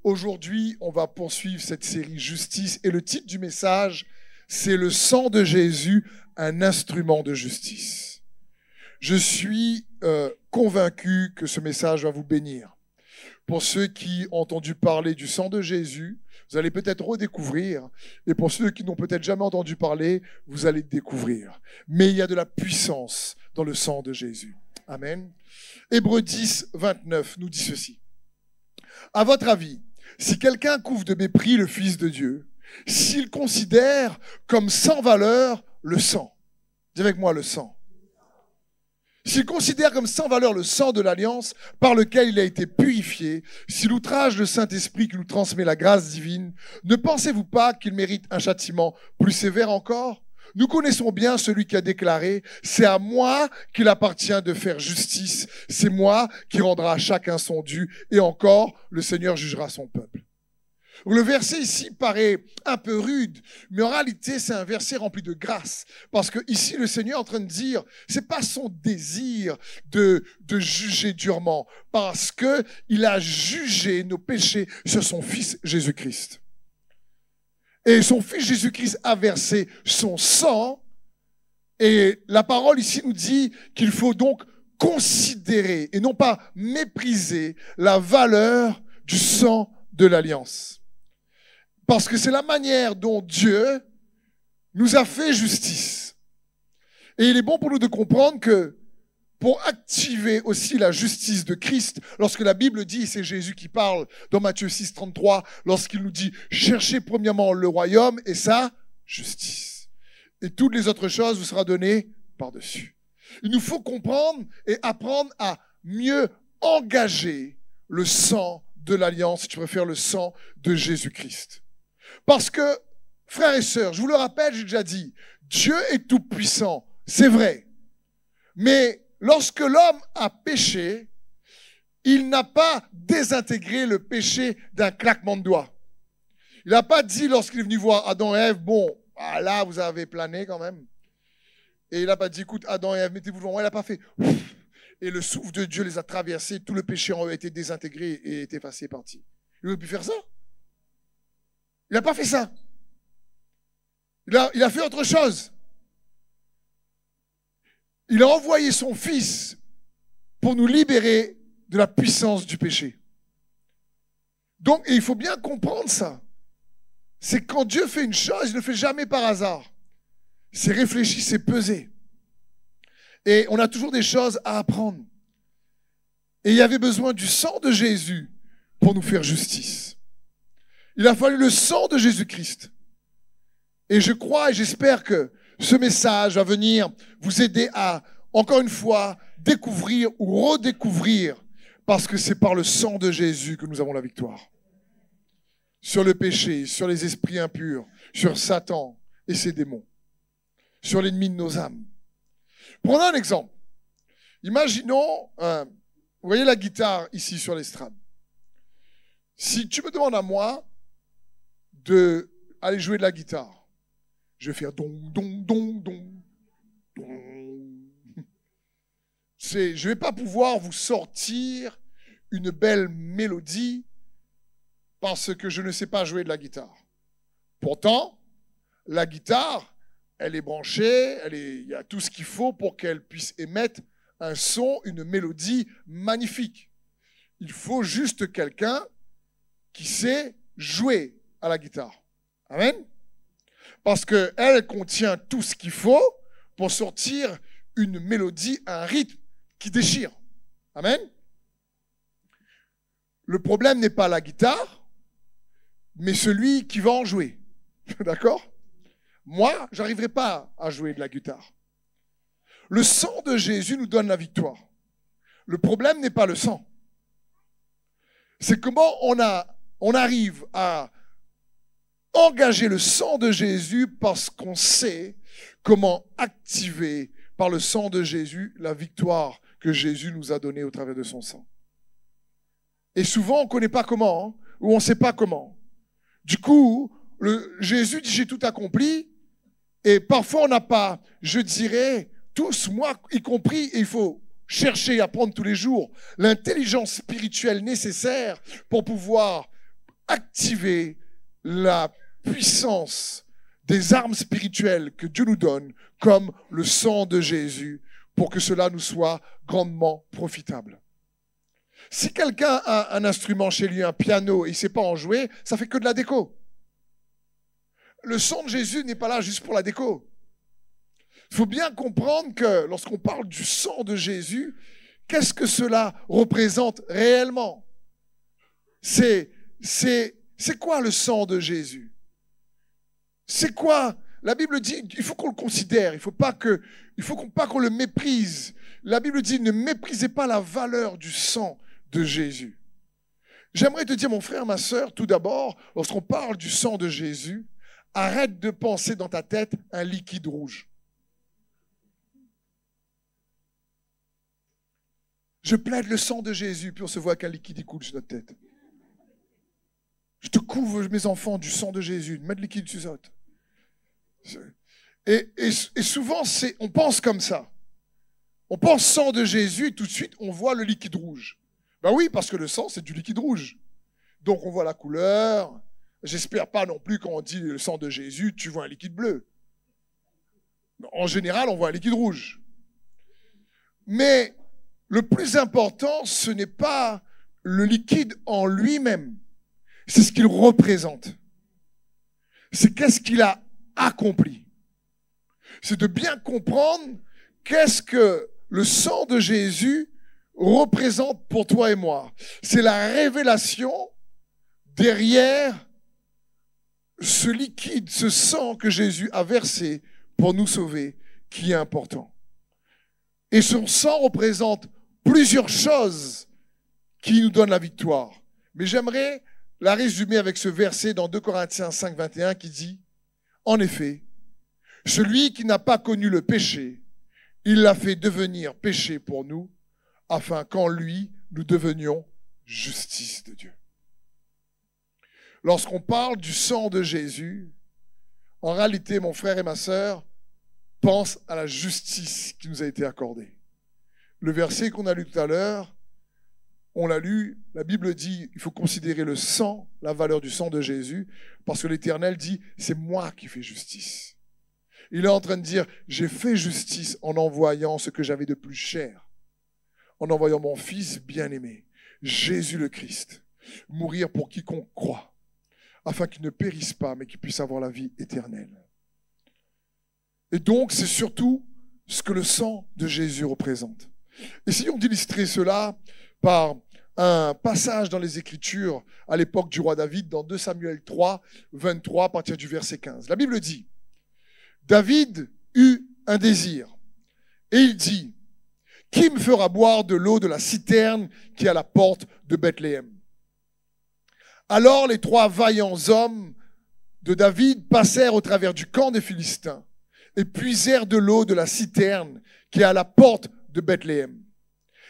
Aujourd'hui, on va poursuivre cette série Justice et le titre du message, c'est le sang de Jésus, un instrument de justice. Je suis convaincu que ce message va vous bénir. Pour ceux qui ont entendu parler du sang de Jésus, vous allez peut-être redécouvrir. Et pour ceux qui n'ont peut-être jamais entendu parler, vous allez découvrir. Mais il y a de la puissance dans le sang de Jésus. Amen. Hébreux 10, 29 nous dit ceci. À votre avis, si quelqu'un couvre de mépris le Fils de Dieu, s'il considère comme sans valeur le sang, dis avec moi le sang, s'il considère comme sans valeur le sang de l'alliance par lequel il a été purifié, s'il outrage le Saint-Esprit qui nous transmet la grâce divine, ne pensez-vous pas qu'il mérite un châtiment plus sévère encore ? Nous connaissons bien celui qui a déclaré « C'est à moi qu'il appartient de faire justice, c'est moi qui rendra à chacun son dû, et encore, le Seigneur jugera son peuple. » Le verset ici paraît un peu rude, mais en réalité, c'est un verset rempli de grâce. Parce que ici, le Seigneur est en train de dire, c'est pas son désir de juger durement, parce que il a jugé nos péchés sur son Fils Jésus-Christ. Et son Fils Jésus-Christ a versé son sang. Et la parole ici nous dit qu'il faut donc considérer et non pas mépriser la valeur du sang de l'Alliance. Parce que c'est la manière dont Dieu nous a fait justice. Et il est bon pour nous de comprendre que pour activer aussi la justice de Christ, lorsque la Bible dit, c'est Jésus qui parle dans Matthieu 6, 33, lorsqu'il nous dit « Cherchez premièrement le royaume et sa justice. Et toutes les autres choses vous sera données par-dessus. » Il nous faut comprendre et apprendre à mieux engager le sang de l'Alliance, si tu préfères le sang de Jésus-Christ. Parce que, frères et sœurs, je vous le rappelle, j'ai déjà dit, Dieu est tout puissant, c'est vrai. Mais lorsque l'homme a péché, il n'a pas désintégré le péché d'un claquement de doigts. Il n'a pas dit lorsqu'il est venu voir Adam et Ève, bon, ah là vous avez plané quand même. Et il n'a pas dit, écoute, Adam et Ève, mettez-vous devant moi. Il n'a pas fait, et le souffle de Dieu les a traversés, tout le péché en eux a été désintégré et est effacé, parti. Il aurait pu faire ça. Il n'a pas fait ça. Il a fait autre chose. Il a envoyé son Fils pour nous libérer de la puissance du péché. Donc, et il faut bien comprendre ça. C'est quand Dieu fait une chose, il ne le fait jamais par hasard. C'est réfléchi, c'est pesé. Et on a toujours des choses à apprendre. Et il y avait besoin du sang de Jésus pour nous faire justice. Il a fallu le sang de Jésus-Christ. Et je crois et j'espère que ce message va venir vous aider à, encore une fois, découvrir ou redécouvrir, parce que c'est par le sang de Jésus que nous avons la victoire. Sur le péché, sur les esprits impurs, sur Satan et ses démons, sur l'ennemi de nos âmes. Prenons un exemple. Imaginons, vous voyez la guitare ici sur l'estrade. Si tu me demandes à moi d'aller jouer de la guitare, je vais faire don, don, don, don, don. Je ne vais pas pouvoir vous sortir une belle mélodie parce que je ne sais pas jouer de la guitare. Pourtant, la guitare, elle est branchée, il y a tout ce qu'il faut pour qu'elle puisse émettre un son, une mélodie magnifique. Il faut juste quelqu'un qui sait jouer à la guitare. Amen. Parce qu'elle contient tout ce qu'il faut pour sortir une mélodie, un rythme qui déchire. Amen. Le problème n'est pas la guitare, mais celui qui va en jouer. D'accord ? Moi, je n'arriverai pas à jouer de la guitare. Le sang de Jésus nous donne la victoire. Le problème n'est pas le sang. C'est comment on arrive à engager le sang de Jésus parce qu'on sait comment activer par le sang de Jésus la victoire que Jésus nous a donnée au travers de son sang. Et souvent, on ne connaît pas comment, hein, ou on ne sait pas comment. Du coup, Jésus dit « j'ai tout accompli » et parfois on n'a pas, je dirais, tous, moi y compris, et il faut chercher à apprendre tous les jours l'intelligence spirituelle nécessaire pour pouvoir activer la puissance des armes spirituelles que Dieu nous donne, comme le sang de Jésus, pour que cela nous soit grandement profitable. Si quelqu'un a un instrument chez lui, un piano, et il ne sait pas en jouer, ça fait que de la déco. Le sang de Jésus n'est pas là juste pour la déco. Il faut bien comprendre que lorsqu'on parle du sang de Jésus, qu'est-ce que cela représente réellement? C'est quoi le sang de Jésus? C'est quoi? La Bible dit, il faut qu'on le considère, il faut pas qu'on le méprise. La Bible dit, ne méprisez pas la valeur du sang de Jésus. J'aimerais te dire, mon frère, ma sœur, tout d'abord, lorsqu'on parle du sang de Jésus, arrête de penser dans ta tête un liquide rouge. Je plaide le sang de Jésus, puis on se voit qu'un liquide qui coule sur notre tête. Je te couvre, mes enfants, du sang de Jésus, mets de liquide sur ça. Et souvent, on pense comme ça. On pense sang de Jésus, et tout de suite, on voit le liquide rouge. Ben oui, parce que le sang, c'est du liquide rouge. Donc, on voit la couleur. J'espère pas non plus, quand on dit le sang de Jésus, tu vois un liquide bleu. En général, on voit un liquide rouge. Mais le plus important, ce n'est pas le liquide en lui-même. C'est ce qu'il représente. C'est qu'est-ce qu'il a accompli. C'est de bien comprendre qu'est-ce que le sang de Jésus représente pour toi et moi. C'est la révélation derrière ce liquide, ce sang que Jésus a versé pour nous sauver, qui est important. Et son sang représente plusieurs choses qui nous donnent la victoire. Mais j'aimerais la résumer avec ce verset dans 2 Corinthiens 5, 21 qui dit « En effet, celui qui n'a pas connu le péché, il l'a fait devenir péché pour nous, afin qu'en lui, nous devenions justice de Dieu. » Lorsqu'on parle du sang de Jésus, en réalité, mon frère et ma sœur, pense à la justice qui nous a été accordée. Le verset qu'on a lu tout à l'heure, on l'a lu, la Bible dit, il faut considérer le sang, la valeur du sang de Jésus, parce que l'Éternel dit, c'est moi qui fais justice. Il est en train de dire, j'ai fait justice en envoyant ce que j'avais de plus cher, en envoyant mon Fils bien-aimé, Jésus le Christ, mourir pour quiconque croit, afin qu'il ne périsse pas, mais qu'il puisse avoir la vie éternelle. Et donc, c'est surtout ce que le sang de Jésus représente. Essayons d'illustrer cela par un passage dans les Écritures à l'époque du roi David, dans 2 Samuel 3, 23, à partir du verset 15. La Bible dit, David eut un désir, et il dit, qui me fera boire de l'eau de la citerne qui est à la porte de Bethléem? Alors les 3 vaillants hommes de David passèrent au travers du camp des Philistins et puisèrent de l'eau de la citerne qui est à la porte de Bethléem.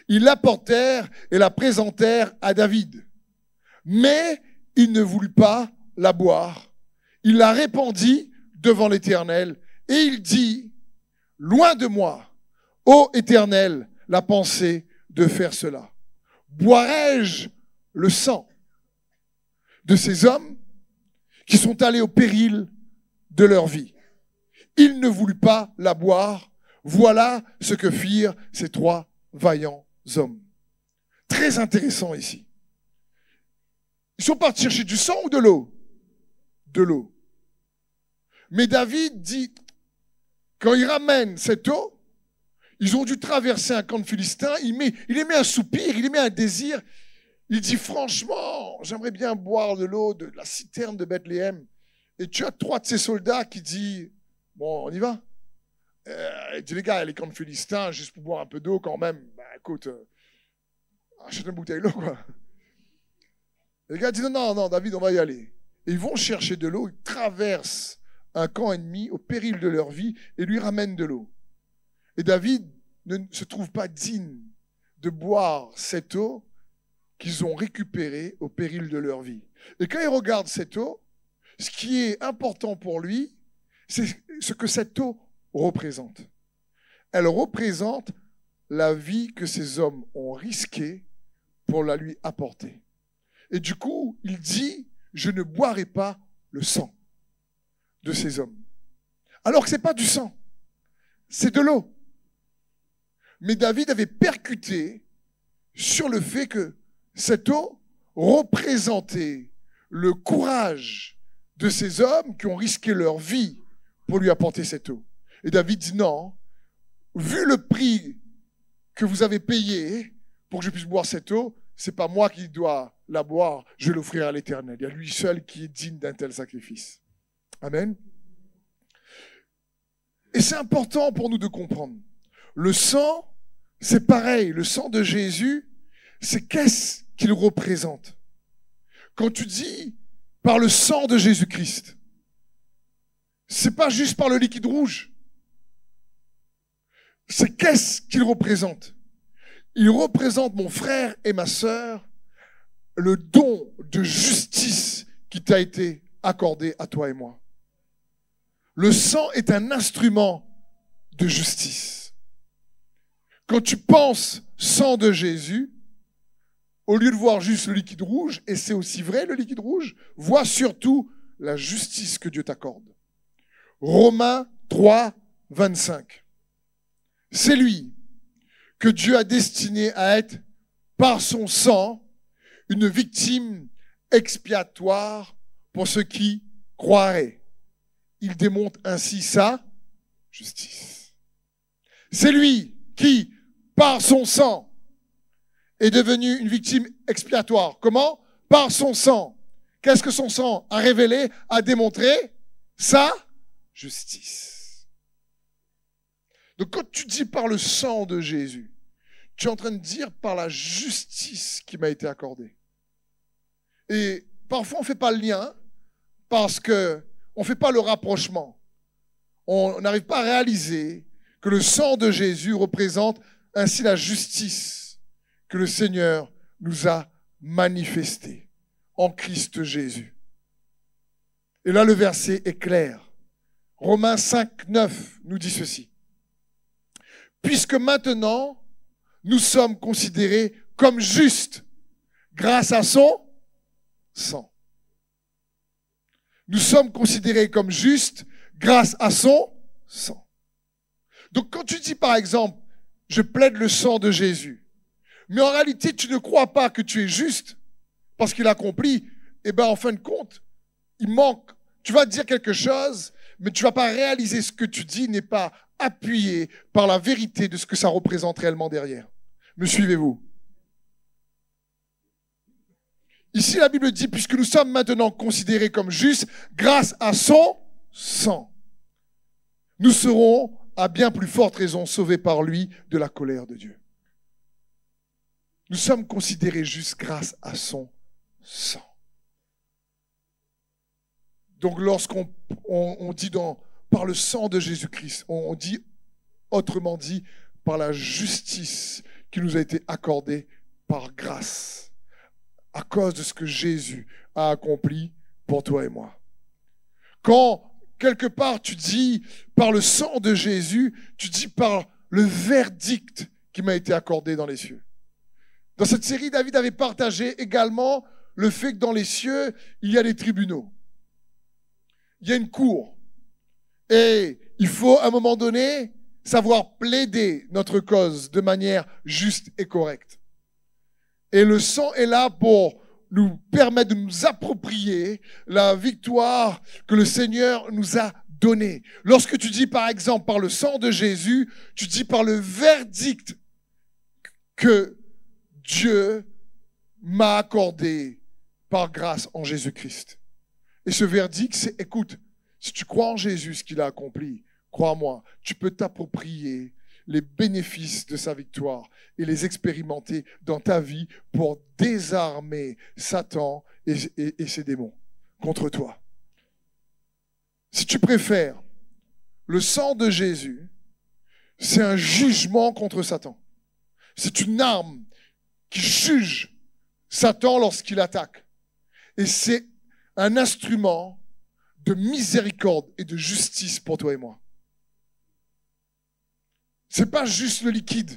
Ils l'apportèrent et la présentèrent à David. Mais il ne voulut pas la boire. Il la répandit devant l'Éternel et il dit, loin de moi, ô Éternel, la pensée de faire cela. Boirai-je le sang de ces hommes qui sont allés au péril de leur vie? Il ne voulut pas la boire. Voilà ce que firent ces 3 vaillants hommes. Très intéressant ici. Ils sont partis chercher du sang ou de l'eau? De l'eau. Mais David dit, quand il ramène cette eau, ils ont dû traverser un camp de Philistins, il émet un soupir, il émet un désir. Il dit, franchement, j'aimerais bien boire de l'eau de la citerne de Bethléem. Et tu as 3 de ces soldats qui disent, bon, on y va. Il dit, les gars, il y a les camps de Philistins, juste pour boire un peu d'eau quand même. Bah, écoute, achète une bouteille d'eau, quoi. Et les gars disent, non, David, on va y aller. Et ils vont chercher de l'eau, ils traversent un camp ennemi au péril de leur vie et lui ramènent de l'eau. Et David ne se trouve pas digne de boire cette eau qu'ils ont récupérée au péril de leur vie. Et quand il regarde cette eau, ce qui est important pour lui, c'est ce que cette eau représente. Elle représente la vie que ces hommes ont risquée pour la lui apporter. Et du coup, il dit, je ne boirai pas le sang de ces hommes. Alors que ce n'est pas du sang, c'est de l'eau. Mais David avait percuté sur le fait que cette eau représentait le courage de ces hommes qui ont risqué leur vie pour lui apporter cette eau. Et David dit non, vu le prix que vous avez payé pour que je puisse boire cette eau, c'est pas moi qui dois la boire, je vais l'offrir à l'Éternel. Il y a lui seul qui est digne d'un tel sacrifice. Amen. Et c'est important pour nous de comprendre. Le sang, c'est pareil. Le sang de Jésus, c'est qu'est-ce qu'il représente. Quand tu dis par le sang de Jésus-Christ, c'est pas juste par le liquide rouge. C'est qu'est-ce qu'il représente. Il représente, mon frère et ma sœur, le don de justice qui t'a été accordé à toi et moi. Le sang est un instrument de justice. Quand tu penses sang de Jésus, au lieu de voir juste le liquide rouge, et c'est aussi vrai le liquide rouge, vois surtout la justice que Dieu t'accorde. Romains 3, 25. C'est lui que Dieu a destiné à être, par son sang, une victime expiatoire pour ceux qui croiraient. Il démontre ainsi sa justice. C'est lui qui, par son sang, est devenu une victime expiatoire. Comment? Par son sang. Qu'est-ce que son sang a révélé, a démontré? Sa justice. Donc quand tu dis par le sang de Jésus, tu es en train de dire par la justice qui m'a été accordée. Et parfois on ne fait pas le lien parce qu'on ne fait pas le rapprochement. On n'arrive pas à réaliser que le sang de Jésus représente ainsi la justice que le Seigneur nous a manifestée en Christ Jésus. Et là, le verset est clair. Romains 5, 9 nous dit ceci. Puisque maintenant, nous sommes considérés comme justes grâce à son sang. Nous sommes considérés comme justes grâce à son sang. Donc quand tu dis par exemple, je plaide le sang de Jésus, mais en réalité tu ne crois pas que tu es juste parce qu'il accomplit, eh bien en fin de compte, il manque. Tu vas dire quelque chose, mais tu ne vas pas réaliser ce que tu dis n'est pas appuyé par la vérité de ce que ça représente réellement derrière. Me suivez-vous? Ici, la Bible dit, puisque nous sommes maintenant considérés comme justes grâce à son sang, nous serons à bien plus forte raison sauvés par lui de la colère de Dieu. Nous sommes considérés justes grâce à son sang. Donc lorsqu'on dit par le sang de Jésus-Christ, on dit, autrement dit, par la justice qui nous a été accordée par grâce, à cause de ce que Jésus a accompli pour toi et moi. Quand quelque part tu dis par le sang de Jésus, tu dis par le verdict qui m'a été accordé dans les cieux. Dans cette série, David avait partagé également le fait que dans les cieux, il y a des tribunaux. Il y a une cour. Et il faut, à un moment donné, savoir plaider notre cause de manière juste et correcte. Et le sang est là pour nous permettre de nous approprier la victoire que le Seigneur nous a donnée. Lorsque tu dis, par exemple, par le sang de Jésus, tu dis par le verdict que Dieu m'a accordé par grâce en Jésus-Christ. Et ce verdict, c'est, écoute, si tu crois en Jésus, ce qu'il a accompli, crois-moi, tu peux t'approprier les bénéfices de sa victoire et les expérimenter dans ta vie pour désarmer Satan et ses démons contre toi. Si tu préfères, le sang de Jésus, c'est un jugement contre Satan. C'est une arme qui juge Satan lorsqu'il attaque. Et c'est un instrument de miséricorde et de justice pour toi et moi. C'est pas juste le liquide.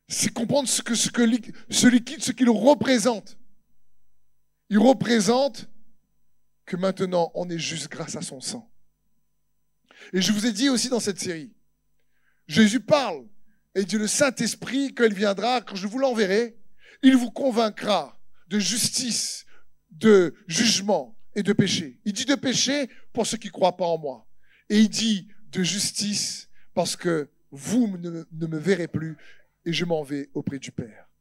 C'est comprendre ce liquide, ce qu'il représente. Il représente que maintenant, on est juste grâce à son sang. Et je vous ai dit aussi dans cette série, Jésus parle et dit le Saint-Esprit, quand il viendra, quand je vous l'enverrai, il vous convaincra de justice, de jugement et de péché. Il dit de péché pour ceux qui ne croient pas en moi. Et il dit de justice parce que vous ne me verrez plus et je m'en vais auprès du Père.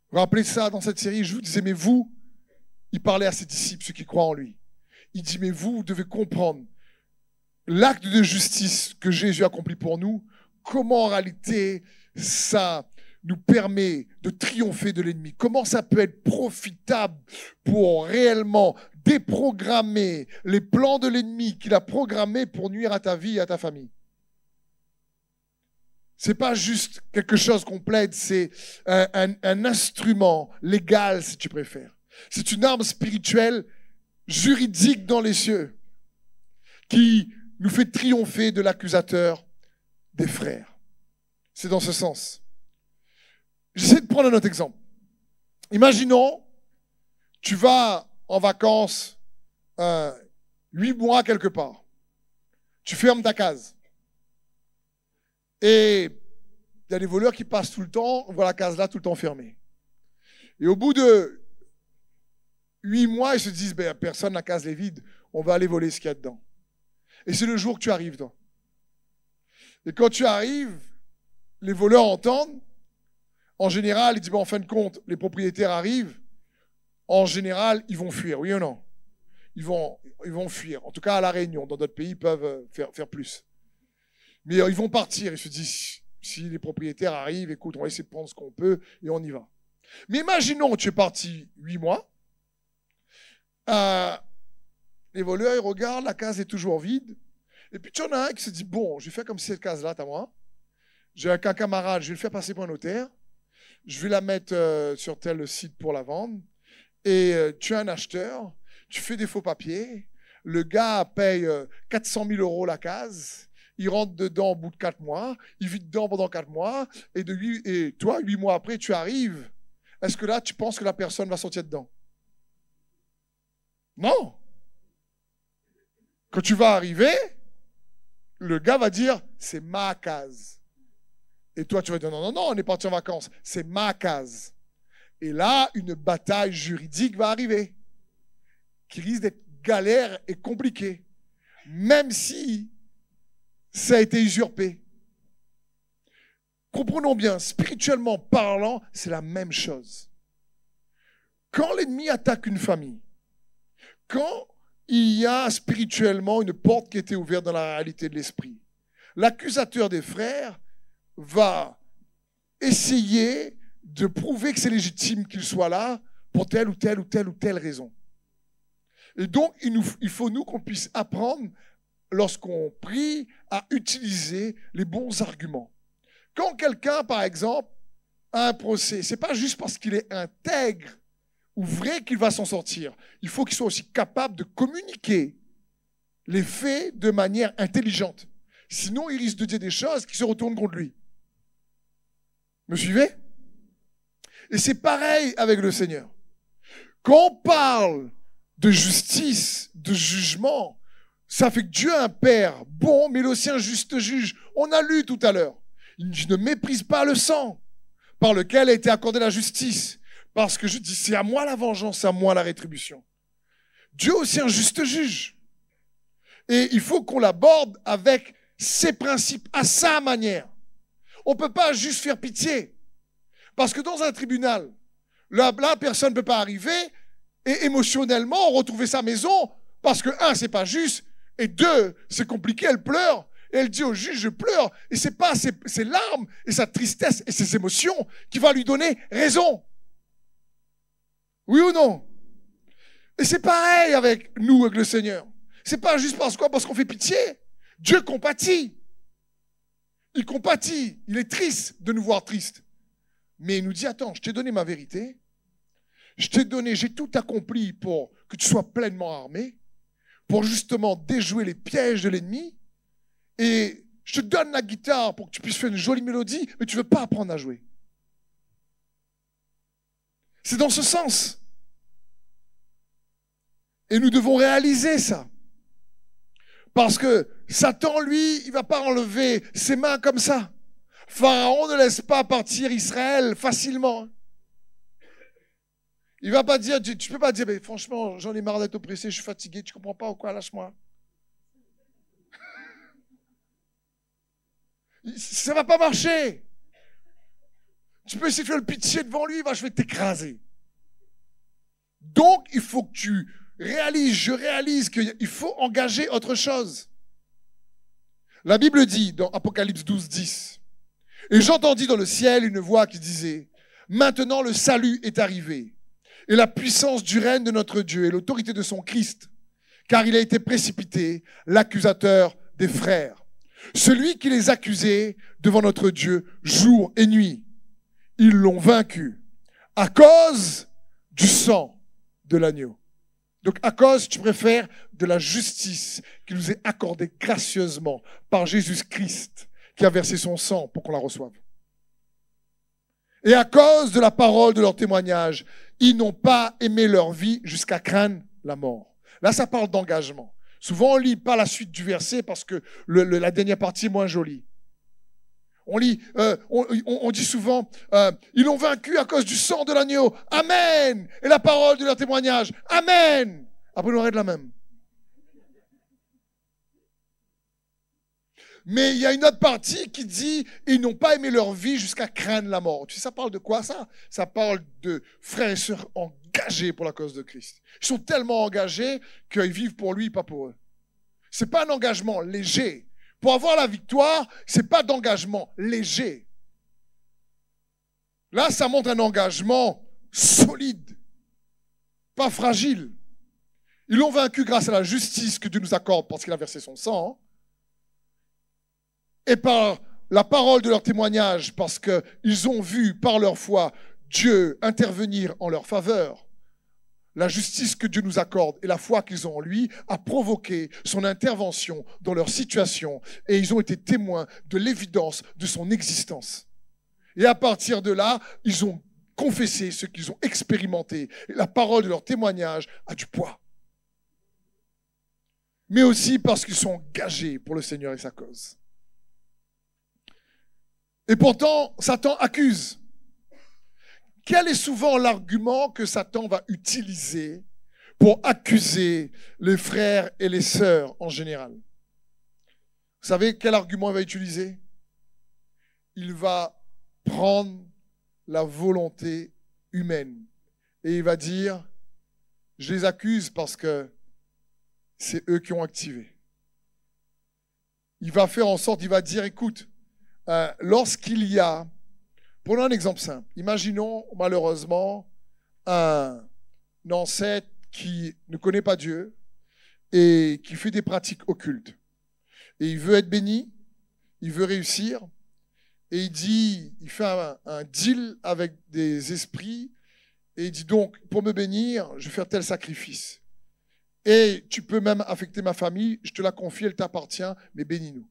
Vous vous rappelez ça dans cette série? Je vous disais, mais vous, il parlait à ses disciples, ceux qui croient en lui. Il dit, mais vous devez comprendre l'acte de justice que Jésus accomplit pour nous, comment en réalité ça nous permet de triompher de l'ennemi. Comment ça peut être profitable pour réellement déprogrammer les plans de l'ennemi qu'il a programmés pour nuire à ta vie et à ta famille. C'est pas juste quelque chose qu'on plaide, c'est un instrument légal, si tu préfères. C'est une arme spirituelle, juridique dans les cieux, qui nous fait triompher de l'accusateur des frères. C'est dans ce sens. J'essaie de prendre un autre exemple. Imaginons, tu vas en vacances 8 mois quelque part. Tu fermes ta case. Et il y a des voleurs qui passent tout le temps, on voit la case là tout le temps fermée. Et au bout de 8 mois, ils se disent, ben, personne, la case est vide, on va aller voler ce qu'il y a dedans. Et c'est le jour que tu arrives dedans. Et quand tu arrives, les voleurs entendent. En général, ils disent, bon, en fin de compte, les propriétaires arrivent. En général, ils vont fuir, oui ou non? Ils vont fuir. En tout cas, à La Réunion. Dans d'autres pays, ils peuvent faire plus. Mais ils vont partir. Ils se disent, si les propriétaires arrivent, écoute, on va essayer de prendre ce qu'on peut et on y va. Mais imaginons, tu es parti 8 mois. Les voleurs, ils regardent, la case est toujours vide. Et puis tu en as un qui se dit, bon, je vais faire comme si cette case-là, t'as moi. J'ai un camarade, je vais le faire passer pour un notaire. Je vais la mettre sur tel site pour la vendre. Et tu es un acheteur, tu fais des faux papiers. Le gars paye 400 000 € la case. Il rentre dedans au bout de 4 mois. Il vit dedans pendant 4 mois. Et toi, 8 mois après, tu arrives. Est-ce que là, tu penses que la personne va sortir dedans? Non. Quand tu vas arriver, le gars va dire, c'est ma case. Et toi, tu vas dire, non, on est parti en vacances. C'est ma case. Et là, une bataille juridique va arriver, qui risque d'être galère et compliquée, même si ça a été usurpé. Comprenons bien, spirituellement parlant, c'est la même chose. Quand l'ennemi attaque une famille, quand il y a spirituellement une porte qui était ouverte dans la réalité de l'esprit, l'accusateur des frères va essayer de prouver que c'est légitime qu'il soit là pour telle ou telle ou telle ou telle raison. Et donc, il faut nous qu'on puisse apprendre, lorsqu'on prie, à utiliser les bons arguments. Quand quelqu'un, par exemple, a un procès, ce n'est pas juste parce qu'il est intègre ou vrai qu'il va s'en sortir. Il faut qu'il soit aussi capable de communiquer les faits de manière intelligente. Sinon, il risque de dire des choses qui se retournent contre lui. Me suivez? Et c'est pareil avec le Seigneur. Quand on parle de justice, de jugement, ça fait que Dieu est un Père bon, mais il est aussi un juste juge. On a lu tout à l'heure. Il dit, ne méprise pas le sang par lequel a été accordée la justice. Parce que je dis, c'est à moi la vengeance, c'est à moi la rétribution. Dieu est aussi un juste juge. Et il faut qu'on l'aborde avec ses principes, à sa manière. On ne peut pas juste faire pitié. Parce que dans un tribunal, la personne ne peut pas arriver et émotionnellement retrouver sa maison parce que, 1, c'est pas juste, et 2, c'est compliqué, elle pleure, et elle dit au juge, je pleure, et c'est pas ses larmes et sa tristesse et ses émotions qui va lui donner raison. Oui ou non? Et c'est pareil avec nous, avec le Seigneur. C'est pas juste parce qu'on fait pitié. Dieu compatit. Il compatit. Il est triste de nous voir tristes. Mais il nous dit, attends, je t'ai donné ma vérité. J'ai tout accompli pour que tu sois pleinement armé, pour justement déjouer les pièges de l'ennemi. Et je te donne la guitare pour que tu puisses faire une jolie mélodie, mais tu ne veux pas apprendre à jouer. C'est dans ce sens. Et nous devons réaliser ça. Parce que Satan, lui, il ne va pas enlever ses mains comme ça. Pharaon ne laisse pas partir Israël facilement. Il ne va pas dire, tu ne peux pas dire, mais franchement, j'en ai marre d'être oppressé, je suis fatigué, tu ne comprends pas ou quoi, lâche-moi. Ça ne va pas marcher. Tu peux essayer de faire le pitié devant lui, je vais t'écraser. Donc, il faut que je réalise qu'il faut engager autre chose. La Bible dit dans Apocalypse 12, 10, « Et j'entendis dans le ciel une voix qui disait, « Maintenant le salut est arrivé, et la puissance du règne de notre Dieu et l'autorité de son Christ, car il a été précipité, l'accusateur des frères. Celui qui les accusait devant notre Dieu jour et nuit. Ils l'ont vaincu à cause du sang de l'agneau. » Donc à cause, tu préfères, de la justice qui nous est accordée gracieusement par Jésus-Christ, qui a versé son sang pour qu'on la reçoive. Et à cause de la parole de leur témoignage, ils n'ont pas aimé leur vie jusqu'à craindre la mort. Là, ça parle d'engagement. Souvent, on lit pas la suite du verset parce que la dernière partie est moins jolie. On dit souvent, ils l'ont vaincu à cause du sang de l'agneau. Amen. Et la parole de leur témoignage. Amen. Après, on aurait de la même. Mais il y a une autre partie qui dit, ils n'ont pas aimé leur vie jusqu'à craindre la mort. Tu sais, ça parle de quoi ça? Ça parle de frères et sœurs engagés pour la cause de Christ. Ils sont tellement engagés qu'ils vivent pour lui, pas pour eux. C'est pas un engagement léger. Pour avoir la victoire, c'est pas d'engagement léger. Là, ça montre un engagement solide, pas fragile. Ils l'ont vaincu grâce à la justice que Dieu nous accorde parce qu'il a versé son sang. Et par la parole de leur témoignage, parce qu'ils ont vu par leur foi Dieu intervenir en leur faveur. La justice que Dieu nous accorde et la foi qu'ils ont en lui a provoqué son intervention dans leur situation et ils ont été témoins de l'évidence de son existence. Et à partir de là, ils ont confessé ce qu'ils ont expérimenté et la parole de leur témoignage a du poids. Mais aussi parce qu'ils sont engagés pour le Seigneur et sa cause. Et pourtant, Satan accuse. Quel est souvent l'argument que Satan va utiliser pour accuser les frères et les sœurs en général? Vous savez quel argument il va utiliser? Il va prendre la volonté humaine et il va dire, je les accuse parce que c'est eux qui ont activé. Il va faire en sorte, il va dire, écoute, lorsqu'il y a, prenons un exemple simple. Imaginons malheureusement un ancêtre qui ne connaît pas Dieu et qui fait des pratiques occultes. Et il veut être béni, il veut réussir, et il fait un deal avec des esprits, et il dit donc, pour me bénir, je vais faire tel sacrifice. Et tu peux même affecter ma famille, je te la confie, elle t'appartient, mais bénis-nous.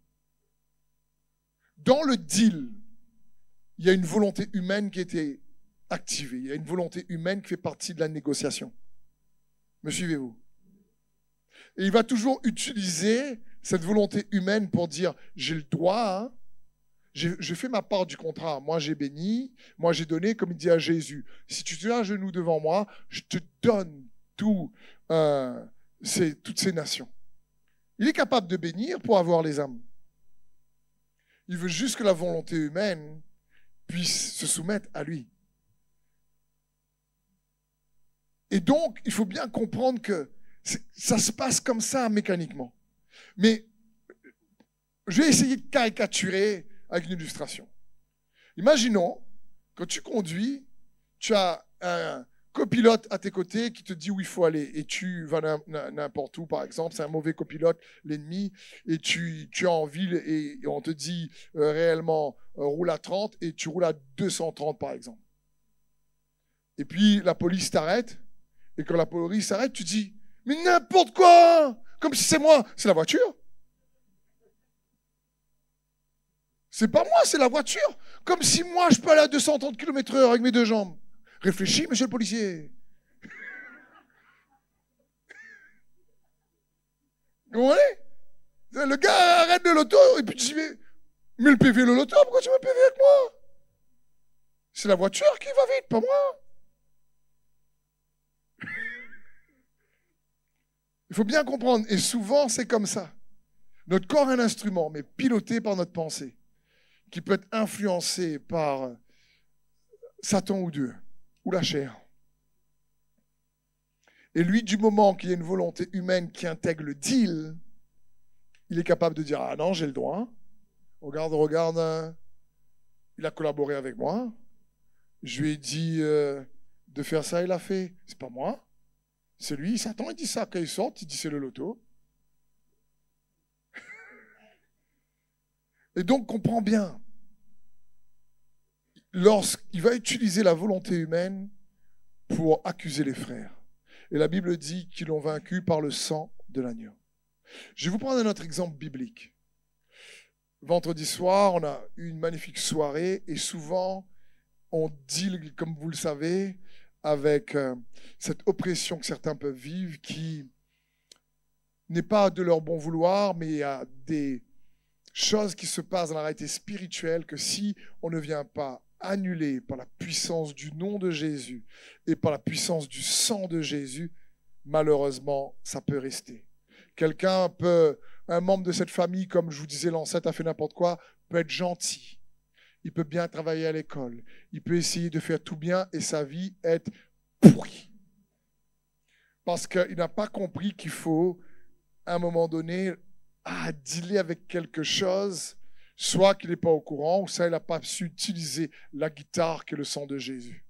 Dans le deal, il y a une volonté humaine qui a été activée. Il y a une volonté humaine qui fait partie de la négociation. Me suivez-vous? Et il va toujours utiliser cette volonté humaine pour dire, j'ai le droit, hein, je fais ma part du contrat. Moi, j'ai béni, moi, j'ai donné, comme il dit à Jésus. Si tu te mets à genoux devant moi, je te donne toutes ces nations. Il est capable de bénir pour avoir les âmes. Il veut juste que la volonté humaine puisse se soumettre à lui. Et donc, il faut bien comprendre que ça se passe comme ça mécaniquement. Mais je vais essayer de caricaturer avec une illustration. Imaginons, quand tu conduis, tu as un copilote à tes côtés qui te dit où il faut aller et tu vas n'importe où, par exemple, c'est un mauvais copilote, l'ennemi, et tu es en ville et on te dit réellement roule à 30 et tu roules à 230 par exemple. Et puis la police t'arrête et quand la police s'arrête, tu dis mais n'importe quoi, comme si c'est moi, c'est la voiture. C'est pas moi, c'est la voiture. Comme si moi je peux aller à 230 km/h avec mes deux jambes. Réfléchis, monsieur le policier. Vous comprenez? Le gars arrête le loto, et puis tu dis, mais le PV, le loto, pourquoi tu mets le PV avec moi? C'est la voiture qui va vite, pas moi. Il faut bien comprendre, et souvent c'est comme ça. Notre corps est un instrument, mais piloté par notre pensée, qui peut être influencé par Satan ou Dieu, ou la chair. Et lui, du moment qu'il y a une volonté humaine qui intègre le deal, il est capable de dire, ah non, j'ai le droit. Regarde, il a collaboré avec moi. Je lui ai dit de faire ça, il a fait. C'est pas moi. C'est lui, Satan, il dit ça. Quand il sort, il dit c'est le loto. Et donc, comprends bien. Lorsqu'il va utiliser la volonté humaine pour accuser les frères. Et la Bible dit qu'ils l'ont vaincu par le sang de l'agneau. Je vais vous prendre un autre exemple biblique. Vendredi soir, on a eu une magnifique soirée et souvent, on deal, comme vous le savez, avec cette oppression que certains peuvent vivre qui n'est pas de leur bon vouloir, mais il y a des choses qui se passent dans la réalité spirituelle que si on ne vient pas annuler par la puissance du nom de Jésus et par la puissance du sang de Jésus, malheureusement, ça peut rester. Un membre de cette famille, comme je vous disais, l'ancêtre a fait n'importe quoi, peut être gentil. Il peut bien travailler à l'école. Il peut essayer de faire tout bien et sa vie être pourrie. Parce qu'il n'a pas compris qu'il faut, à un moment donné, dealer avec quelque chose, soit qu'il n'est pas au courant, ou ça, il n'a pas su utiliser la guitare qui est le sang de Jésus.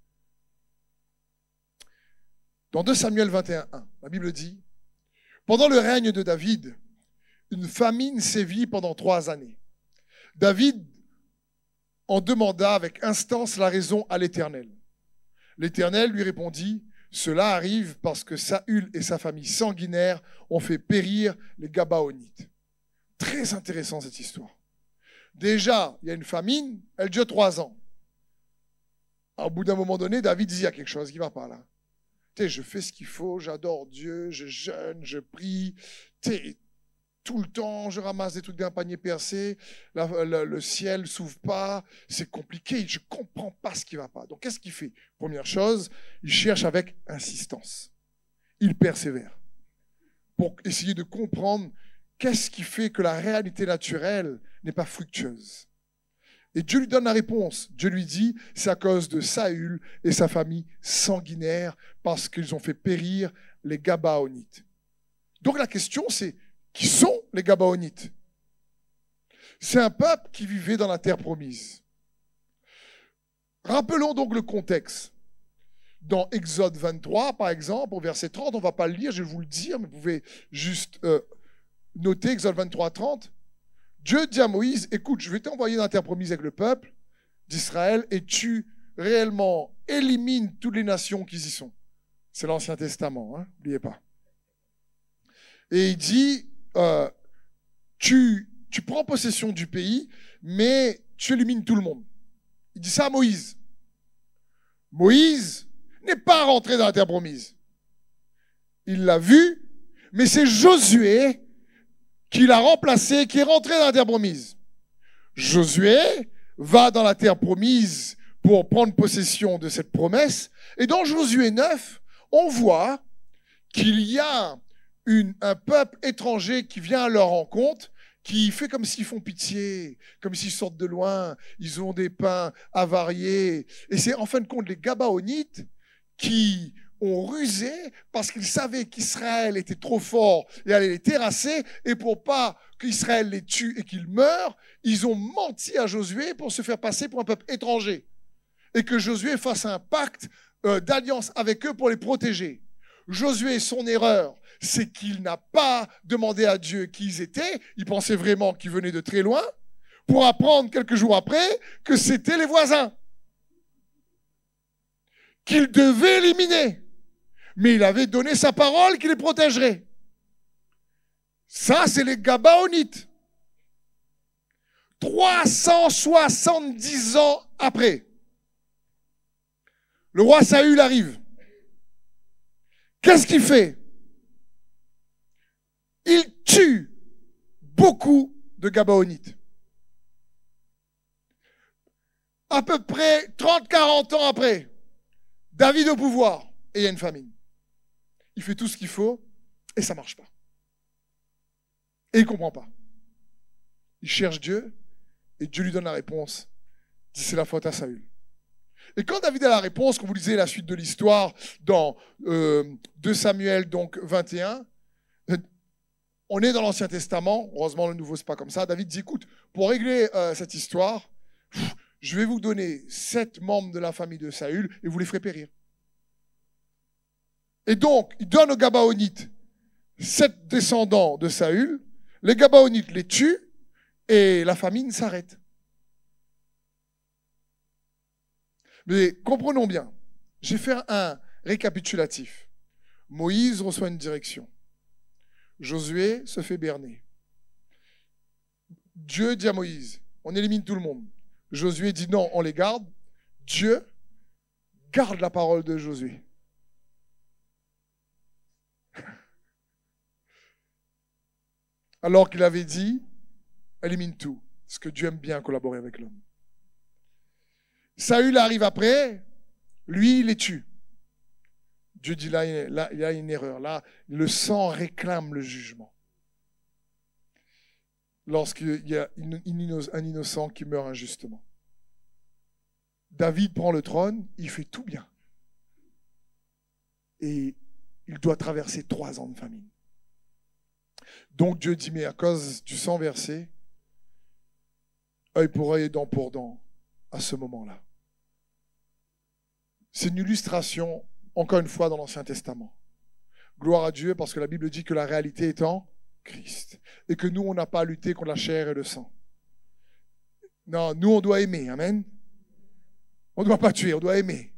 Dans 2 Samuel 21:1, la Bible dit, pendant le règne de David, une famine sévit pendant 3 années. David en demanda avec instance la raison à l'Éternel. L'Éternel lui répondit, cela arrive parce que Saül et sa famille sanguinaire ont fait périr les Gabaonites. Très intéressant cette histoire. Déjà, il y a une famine, elle dure 3 ans. Au bout d'un moment donné, David dit, il y a quelque chose qui ne va pas là. Je fais ce qu'il faut, j'adore Dieu, je jeûne, je prie. Tout le temps, je ramasse des trucs d'un panier percé, le ciel ne s'ouvre pas, c'est compliqué, je ne comprends pas ce qui ne va pas. Donc, qu'est-ce qu'il fait? Première chose, il cherche avec insistance. Il persévère pour essayer de comprendre qu'est-ce qui fait que la réalité naturelle n'est pas fructueuse. Et Dieu lui donne la réponse. Dieu lui dit, c'est à cause de Saül et sa famille sanguinaire, parce qu'ils ont fait périr les Gabaonites. Donc la question, c'est, qui sont les Gabaonites? C'est un peuple qui vivait dans la terre promise. Rappelons donc le contexte. Dans Exode 23, par exemple, au verset 30, on ne va pas le lire, je vais vous le dire, mais vous pouvez juste noter Exode 23, 30. Dieu dit à Moïse, écoute, je vais t'envoyer dans la terre promise avec le peuple d'Israël et tu réellement élimines toutes les nations qui y sont. C'est l'Ancien Testament, n'oubliez pas. Et il dit, tu prends possession du pays, mais tu élimines tout le monde. Il dit ça à Moïse. Moïse n'est pas rentré dans la terre promise. Il l'a vu, mais c'est Josué qui l'a remplacé, qui est rentré dans la terre promise. Josué va dans la terre promise pour prendre possession de cette promesse. Et dans Josué 9, on voit qu'il y a un peuple étranger qui vient à leur rencontre, qui fait comme s'ils font pitié, comme s'ils sortent de loin, ils ont des pains avariés. Et c'est en fin de compte les Gabaonites qui ont rusé parce qu'ils savaient qu'Israël était trop fort et allait les terrasser, et pour pas qu'Israël les tue et qu'ils meurent, ils ont menti à Josué pour se faire passer pour un peuple étranger. Et que Josué fasse un pacte d'alliance avec eux pour les protéger. Josué, son erreur, c'est qu'il n'a pas demandé à Dieu qui ils étaient, il pensait vraiment qu'ils venaient de très loin, pour apprendre quelques jours après que c'était les voisins, qu'il devait éliminer. Mais il avait donné sa parole qu'il les protégerait. Ça, c'est les Gabaonites. 370 ans après, le roi Saül arrive. Qu'est-ce qu'il fait? il tue beaucoup de Gabaonites. À peu près 30-40 ans après, David au pouvoir, et il y a une famine. Il fait tout ce qu'il faut, et ça ne marche pas. Et il ne comprend pas. Il cherche Dieu, et Dieu lui donne la réponse. Il dit, c'est la faute à Saül. Et quand David a la réponse, quand vous lisez la suite de l'histoire dans 2 Samuel donc 21, on est dans l'Ancien Testament, heureusement le Nouveau c'est pas comme ça, David dit, écoute, pour régler cette histoire, je vais vous donner 7 membres de la famille de Saül et vous les ferez périr. Et donc, il donne aux Gabaonites 7 descendants de Saül, les Gabaonites les tuent et la famine s'arrête. Mais comprenons bien, je vais faire un récapitulatif. Moïse reçoit une direction. Josué se fait berner. Dieu dit à Moïse, on élimine tout le monde. Josué dit non, on les garde. Dieu garde la parole de Josué. Alors qu'il avait dit, élimine tout. Parce que Dieu aime bien collaborer avec l'homme. Saül arrive après, lui, il les tue. Dieu dit là, il y a une erreur. Là, le sang réclame le jugement. Lorsqu'il y a un innocent qui meurt injustement. David prend le trône, il fait tout bien. Et il doit traverser 3 ans de famine. Donc Dieu dit, mais à cause du sang versé, œil pour œil et dent pour dent, à ce moment-là. C'est une illustration, encore une fois, dans l'Ancien Testament. Gloire à Dieu, parce que la Bible dit que la réalité est en Christ. Et que nous, on n'a pas à lutter contre la chair et le sang. Non, nous, on doit aimer. Amen. On ne doit pas tuer, on doit aimer.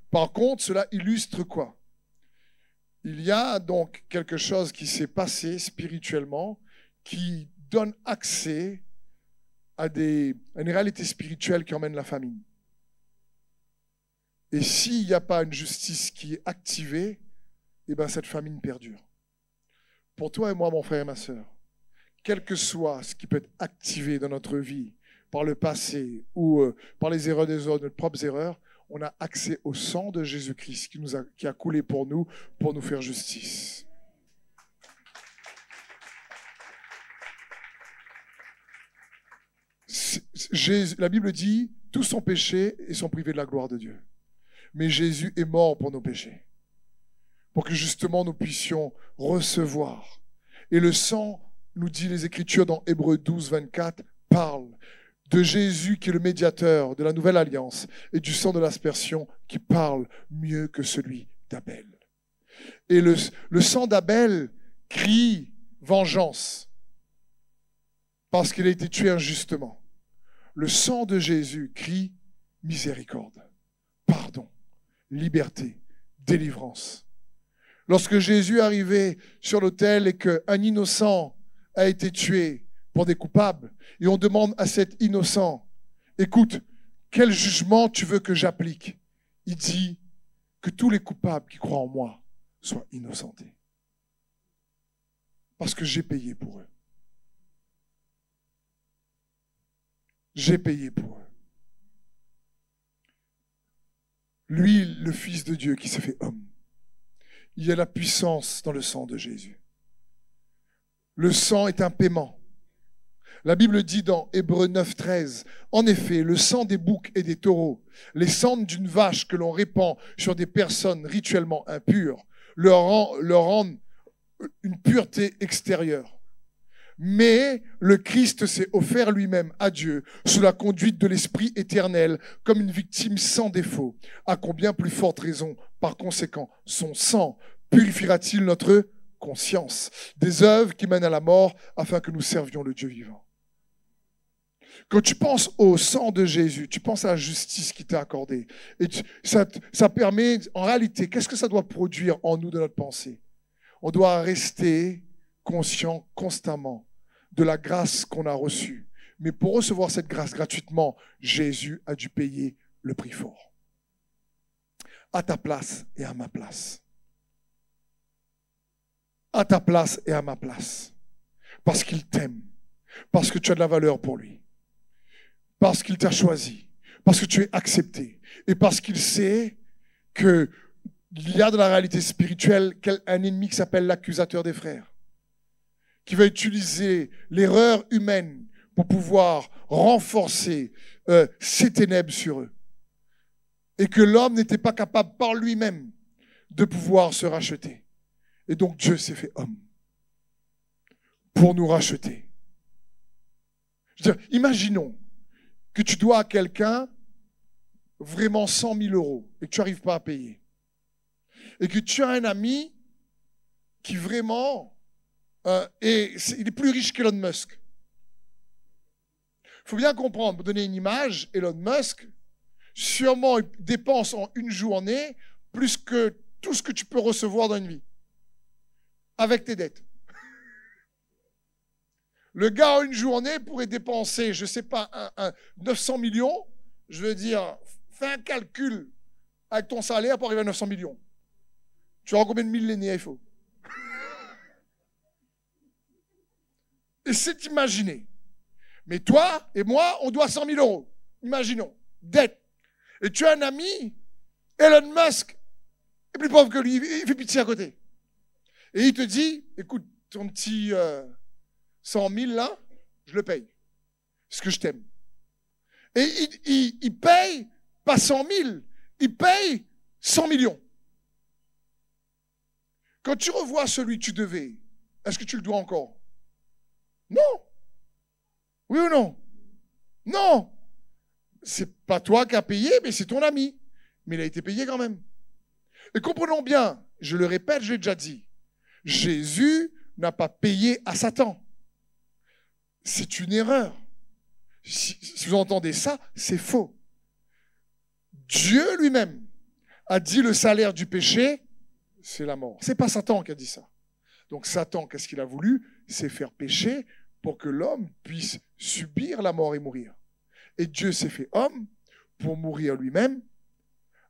Par contre, cela illustre quoi? Il y a donc quelque chose qui s'est passé spirituellement qui donne accès à une réalité spirituelle qui emmène la famine. Et s'il n'y a pas une justice qui est activée, eh bien cette famine perdure. Pour toi et moi, mon frère et ma sœur, quel que soit ce qui peut être activé dans notre vie, par le passé ou par les erreurs des autres, nos propres erreurs, on a accès au sang de Jésus-Christ qui a coulé pour nous faire justice. La Bible dit, tous sont péchés et sont privés de la gloire de Dieu. Mais Jésus est mort pour nos péchés, pour que justement nous puissions recevoir. Et le sang, nous dit les Écritures dans Hébreux 12, 24, parle de Jésus qui est le médiateur de la nouvelle alliance et du sang de l'aspersion qui parle mieux que celui d'Abel. Et le sang d'Abel crie vengeance parce qu'il a été tué injustement. Le sang de Jésus crie miséricorde, pardon, liberté, délivrance. Lorsque Jésus est arrivé sur l'autel et qu'un innocent a été tué pour des coupables, et on demande à cet innocent, écoute, quel jugement tu veux que j'applique? Il dit que tous les coupables qui croient en moi soient innocentés. Parce que j'ai payé pour eux. J'ai payé pour eux. Lui, le Fils de Dieu qui s'est fait homme. Il y a la puissance dans le sang de Jésus. Le sang est un paiement. La Bible dit dans Hébreux 9, 13, en effet, le sang des boucs et des taureaux, les cendres d'une vache que l'on répand sur des personnes rituellement impures, leur rendent une pureté extérieure. Mais le Christ s'est offert lui-même à Dieu sous la conduite de l'Esprit éternel comme une victime sans défaut. À combien plus forte raison, par conséquent, son sang purifiera-t-il notre conscience des œuvres qui mènent à la mort afin que nous servions le Dieu vivant. Quand tu penses au sang de Jésus, tu penses à la justice qui t'est accordée. Et ça permet, en réalité, qu'est-ce que ça doit produire en nous de notre pensée? On doit rester conscient constamment de la grâce qu'on a reçue. Mais pour recevoir cette grâce gratuitement, Jésus a dû payer le prix fort. À ta place et à ma place. À ta place et à ma place. Parce qu'il t'aime. Parce que tu as de la valeur pour lui. Parce qu'il t'a choisi. Parce que tu es accepté. Et parce qu'il sait qu'il y a dans la réalité spirituelle un ennemi qui s'appelle l'accusateur des frères, qui va utiliser l'erreur humaine pour pouvoir renforcer ses ténèbres sur eux. Et que l'homme n'était pas capable par lui-même de pouvoir se racheter. Et donc Dieu s'est fait homme pour nous racheter. Je veux dire, imaginons que tu dois à quelqu'un vraiment 100 000 euros et que tu n'arrives pas à payer. Et que tu as un ami qui vraiment il est plus riche qu'Elon Musk. Il faut bien comprendre, pour donner une image, Elon Musk, sûrement il dépense en une journée plus que tout ce que tu peux recevoir dans une vie, avec tes dettes. Le gars en une journée pourrait dépenser, je ne sais pas, 900 millions, je veux dire, fais un calcul avec ton salaire pour arriver à 900 millions. Tu auras combien de millénaires il faut? Et c'est imaginer. Mais toi et moi, on doit 100 000 euros. Imaginons. Dette. Et tu as un ami, Elon Musk, est plus pauvre que lui, il fait pitié à côté. Et il te dit, écoute, ton petit 100 000 là, je le paye. Parce que je t'aime. Et il paye pas 100 000, il paye 100 millions. Quand tu revois celui que tu devais, est-ce que tu le dois encore? Non. Oui ou non? Non. C'est pas toi qui as payé, mais c'est ton ami. Mais il a été payé quand même. Et comprenons bien, je le répète, je l'ai déjà dit, Jésus n'a pas payé à Satan. C'est une erreur. Si vous entendez ça, c'est faux. Dieu lui-même a dit le salaire du péché, c'est la mort. C'est pas Satan qui a dit ça. Donc Satan, qu'est-ce qu'il a voulu? C'est faire pécher pour que l'homme puisse subir la mort et mourir. Et Dieu s'est fait homme pour mourir lui-même,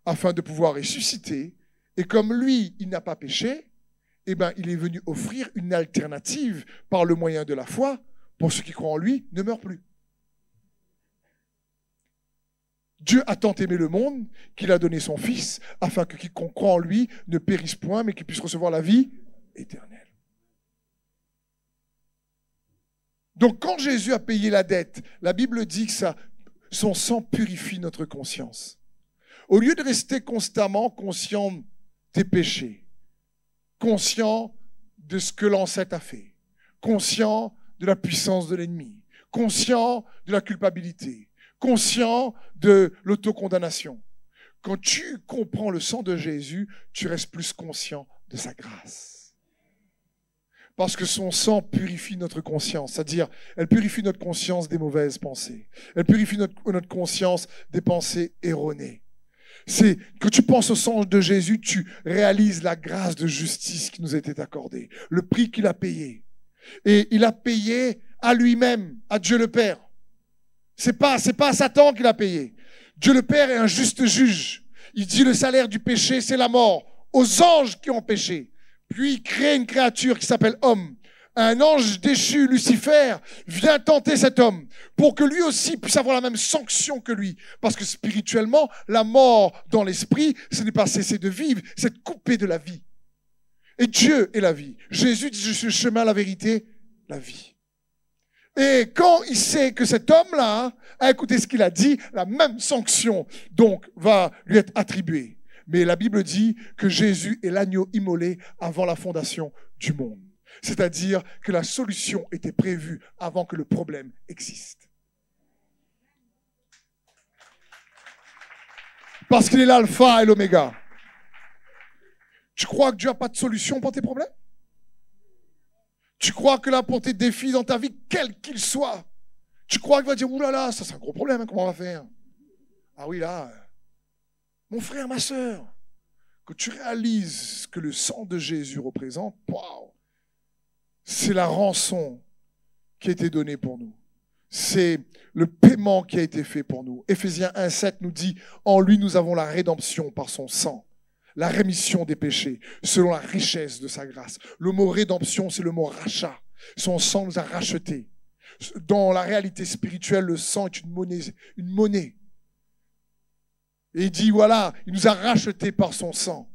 afin de pouvoir ressusciter. Et comme lui, il n'a pas péché, eh ben, il est venu offrir une alternative par le moyen de la foi pour ceux qui croient en lui ne meurent plus. Dieu a tant aimé le monde qu'il a donné son Fils afin que quiconque croit en lui ne périsse point, mais qu'il puisse recevoir la vie éternelle. Donc quand Jésus a payé la dette, la Bible dit que son sang purifie notre conscience. Au lieu de rester constamment conscient des péchés, conscient de ce que l'ancêtre a fait, conscient de la puissance de l'ennemi, conscient de la culpabilité, conscient de l'autocondamnation. Quand tu comprends le sang de Jésus, tu restes plus conscient de sa grâce. Parce que son sang purifie notre conscience, c'est-à-dire, elle purifie notre conscience des mauvaises pensées. Elle purifie notre conscience des pensées erronées. C'est que tu penses au sang de Jésus, tu réalises la grâce de justice qui nous a été accordée, le prix qu'il a payé. Et il a payé à lui-même, à Dieu le Père. C'est pas à Satan qu'il a payé. Dieu le Père est un juste juge. Il dit le salaire du péché, c'est la mort. Aux anges qui ont péché. Puis il crée une créature qui s'appelle homme. Un ange déchu, Lucifer, vient tenter cet homme pour que lui aussi puisse avoir la même sanction que lui. Parce que spirituellement, la mort dans l'esprit, ce n'est pas cesser de vivre, c'est de couper de la vie. Et Dieu est la vie. Jésus dit, je suis le chemin, la vérité, la vie. Et quand il sait que cet homme-là a écouté ce qu'il a dit, la même sanction donc va lui être attribuée. Mais la Bible dit que Jésus est l'agneau immolé avant la fondation du monde. C'est-à-dire que la solution était prévue avant que le problème existe. Parce qu'il est l'alpha et l'oméga. Tu crois que Dieu n'a pas de solution pour tes problèmes? Tu crois que là, pour tes défis dans ta vie, quels qu'ils soient, tu crois qu'il va dire, oulala, ça c'est un gros problème, hein, comment on va faire? Ah oui, là, mon frère, ma sœur, que tu réalises ce que le sang de Jésus représente, waouh, c'est la rançon qui a été donnée pour nous. C'est le paiement qui a été fait pour nous. Éphésiens 1,7 nous dit, en lui nous avons la rédemption par son sang. La rémission des péchés, selon la richesse de sa grâce. Le mot rédemption, c'est le mot rachat. Son sang nous a rachetés. Dans la réalité spirituelle, le sang est une monnaie. Et il dit, voilà, il nous a rachetés par son sang.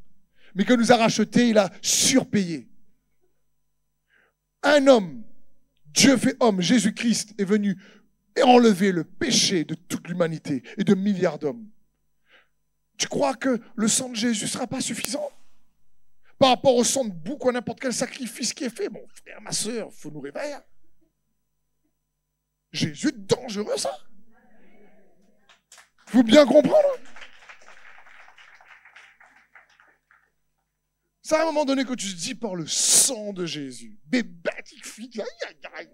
Mais quand il nous a rachetés, il a surpayé. Un homme, Dieu fait homme, Jésus-Christ est venu et enlever le péché de toute l'humanité et de milliards d'hommes. Tu crois que le sang de Jésus ne sera pas suffisant par rapport au sang de bouc ou à n'importe quel sacrifice qui est fait? Mon frère, ma soeur, il faut nous réveiller. Jésus est dangereux, ça. Il faut bien comprendre. C'est à un moment donné que tu te dis par le sang de Jésus. Bébétique fille, aïe, aïe, aïe.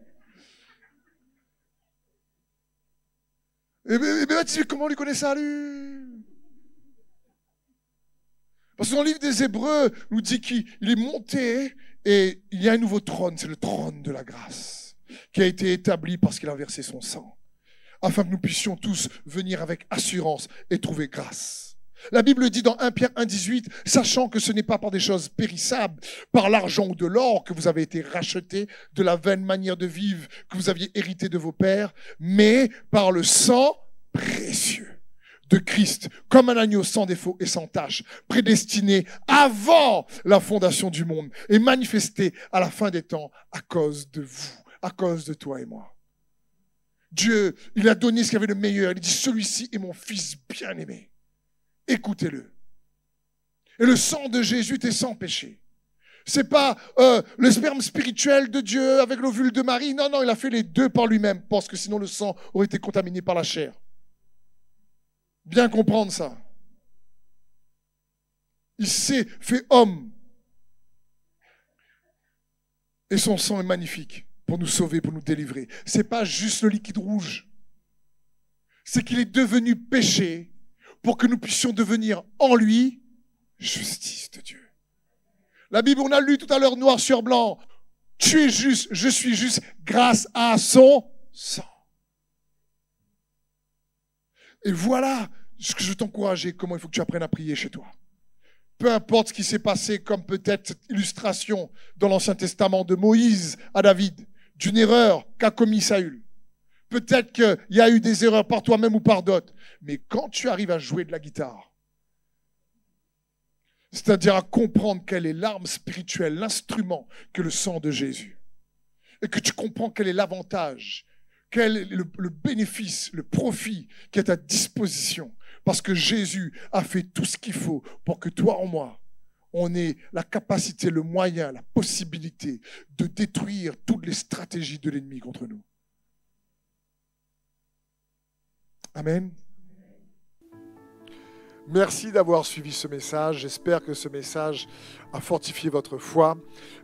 Et bébétique, comment on lui connaît ça, lui? Parce que dans le livre des Hébreux, il nous dit qu'il est monté et il y a un nouveau trône, c'est le trône de la grâce, qui a été établi parce qu'il a versé son sang, afin que nous puissions tous venir avec assurance et trouver grâce. La Bible dit dans 1 Pierre 1,18, sachant que ce n'est pas par des choses périssables, par l'argent ou de l'or que vous avez été rachetés de la vaine manière de vivre que vous aviez hérité de vos pères, mais par le sang précieux de Christ, comme un agneau sans défaut et sans tache, prédestiné avant la fondation du monde et manifesté à la fin des temps à cause de vous, à cause de toi et moi. Dieu, il a donné ce qu'il y avait de meilleur. Il dit, celui-ci est mon fils bien-aimé. Écoutez-le. Et le sang de Jésus est sans péché. C'est pas le sperme spirituel de Dieu avec l'ovule de Marie. Non, non, il a fait les deux par lui-même, parce que sinon le sang aurait été contaminé par la chair. Bien comprendre ça. Il s'est fait homme. Et son sang est magnifique pour nous sauver, pour nous délivrer. C'est pas juste le liquide rouge. C'est qu'il est devenu péché pour que nous puissions devenir en lui justice de Dieu. La Bible, on a lu tout à l'heure noir sur blanc. Tu es juste, je suis juste grâce à son sang. Et voilà ce que je t'encourage et comment il faut que tu apprennes à prier chez toi. Peu importe ce qui s'est passé, comme peut-être cette illustration dans l'Ancien Testament de Moïse à David, d'une erreur qu'a commis Saül. Peut-être qu'il y a eu des erreurs par toi-même ou par d'autres. Mais quand tu arrives à jouer de la guitare, c'est-à-dire à comprendre quelle est l'arme spirituelle, l'instrument que le sang de Jésus, et que tu comprends quel est l'avantage, quel est le bénéfice, le profit qui est à disposition, parce que Jésus a fait tout ce qu'il faut pour que toi en moi, on ait la capacité, le moyen, la possibilité de détruire toutes les stratégies de l'ennemi contre nous. Amen. Merci d'avoir suivi ce message. J'espère que ce message a fortifié votre foi.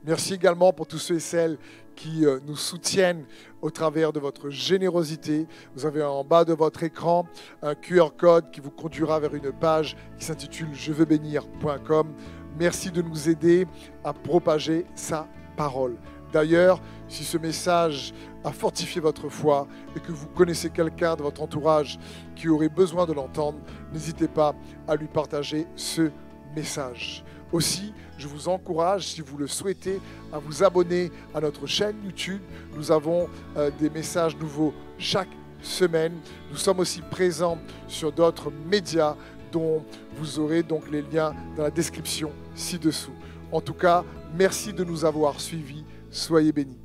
Merci également pour tous ceux et celles qui nous soutiennent au travers de votre générosité. Vous avez en bas de votre écran un QR code qui vous conduira vers une page qui s'intitule jeveuxbénir.com. Merci de nous aider à propager sa parole. D'ailleurs, si ce message a fortifié votre foi et que vous connaissez quelqu'un de votre entourage qui aurait besoin de l'entendre, n'hésitez pas à lui partager ce message. Aussi, je vous encourage, si vous le souhaitez, à vous abonner à notre chaîne YouTube. Nous avons des messages nouveaux chaque semaine. Nous sommes aussi présents sur d'autres médias dont vous aurez donc les liens dans la description ci-dessous. En tout cas, merci de nous avoir suivis. Soyez bénis.